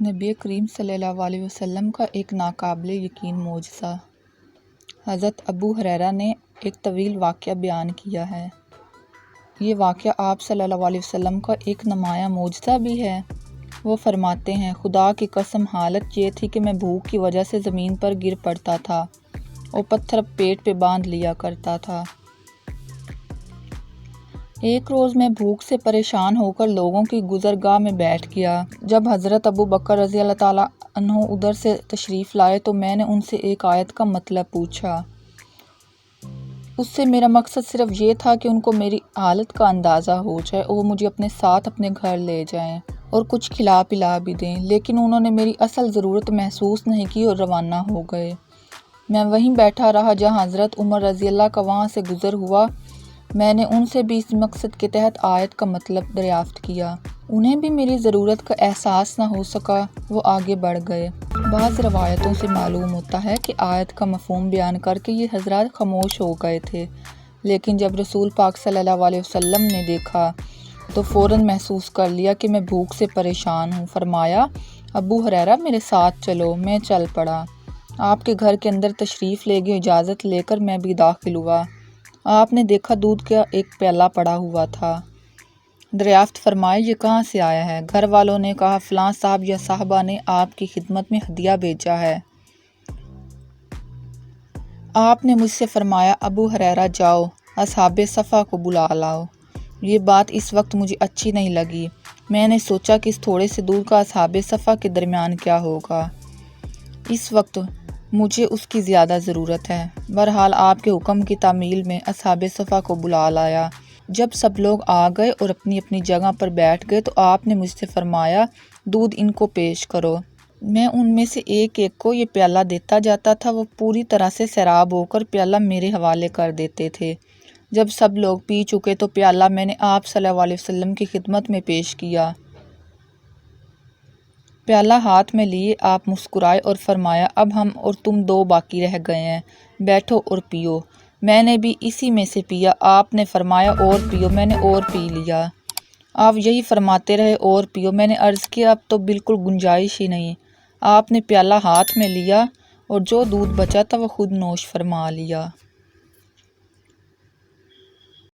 نبی کریم صلی اللہ علیہ وسلم کا ایک ناقابل یقین معجزہ۔ حضرت ابو ہریرہ نے ایک طویل واقعہ بیان کیا ہے۔ یہ واقعہ آپ صلی اللہ علیہ وسلم کا ایک نمایاں معجزہ بھی ہے۔ وہ فرماتے ہیں، خدا کی قسم حالت یہ تھی کہ میں بھوک کی وجہ سے زمین پر گر پڑتا تھا اور پتھر پیٹ پہ باندھ لیا کرتا تھا۔ ایک روز میں بھوک سے پریشان ہو کر لوگوں کی گزرگاہ میں بیٹھ گیا۔ جب حضرت ابو بکر رضی اللہ تعالیٰ عنہ ادھر سے تشریف لائے تو میں نے ان سے ایک آیت کا مطلب پوچھا۔ اس سے میرا مقصد صرف یہ تھا کہ ان کو میری حالت کا اندازہ ہو جائے اور وہ مجھے اپنے ساتھ اپنے گھر لے جائیں اور کچھ کھلا پلا بھی دیں، لیکن انہوں نے میری اصل ضرورت محسوس نہیں کی اور روانہ ہو گئے۔ میں وہیں بیٹھا رہا جہاں حضرت عمر رضی اللہ کا وہاں سے گزر ہوا۔ میں نے ان سے بھی اس مقصد کے تحت آیت کا مطلب دریافت کیا۔ انہیں بھی میری ضرورت کا احساس نہ ہو سکا، وہ آگے بڑھ گئے۔ بعض روایتوں سے معلوم ہوتا ہے کہ آیت کا مفہوم بیان کر کے یہ حضرات خاموش ہو گئے تھے، لیکن جب رسول پاک صلی اللہ علیہ وسلم نے دیکھا تو فوراً محسوس کر لیا کہ میں بھوک سے پریشان ہوں۔ فرمایا، ابو ہریرہ میرے ساتھ چلو۔ میں چل پڑا۔ آپ کے گھر کے اندر تشریف لے گئے۔ اجازت لے کر میں بھی داخل ہوا۔ آپ نے دیکھا دودھ کا ایک پیالہ پڑا ہوا تھا۔ دریافت فرمایا، یہ کہاں سے آیا ہے؟ گھر والوں نے کہا، فلاں صاحب یا صاحبہ نے آپ کی خدمت میں ہدیہ بھیجا ہے۔ آپ نے مجھ سے فرمایا، ابو ہریرہ جاؤ، اصحاب صفا کو بلا لاؤ۔ یہ بات اس وقت مجھے اچھی نہیں لگی۔ میں نے سوچا کہ اس تھوڑے سے دودھ کا اصحاب صفا کے درمیان کیا ہوگا۔ اس وقت مجھے اس کی زیادہ ضرورت ہے۔ بہرحال آپ کے حکم کی تعمیل میں اصحاب صفا کو بلا لایا۔ جب سب لوگ آ گئے اور اپنی اپنی جگہ پر بیٹھ گئے تو آپ نے مجھ سے فرمایا، دودھ ان کو پیش کرو۔ میں ان میں سے ایک ایک کو یہ پیالہ دیتا جاتا تھا۔ وہ پوری طرح سے سیراب ہو کر پیالہ میرے حوالے کر دیتے تھے۔ جب سب لوگ پی چکے تو پیالہ میں نے آپ صلی اللہ علیہ وسلم کی خدمت میں پیش کیا۔ پیالہ ہاتھ میں لیے آپ مسکرائے اور فرمایا، اب ہم اور تم دو باقی رہ گئے ہیں، بیٹھو اور پیو۔ میں نے بھی اسی میں سے پیا۔ آپ نے فرمایا، اور پیو۔ میں نے اور پی لیا۔ آپ یہی فرماتے رہے، اور پیو۔ میں نے عرض کیا، اب تو بالکل گنجائش ہی نہیں۔ آپ نے پیالہ ہاتھ میں لیا اور جو دودھ بچا تھا وہ خود نوش فرما لیا۔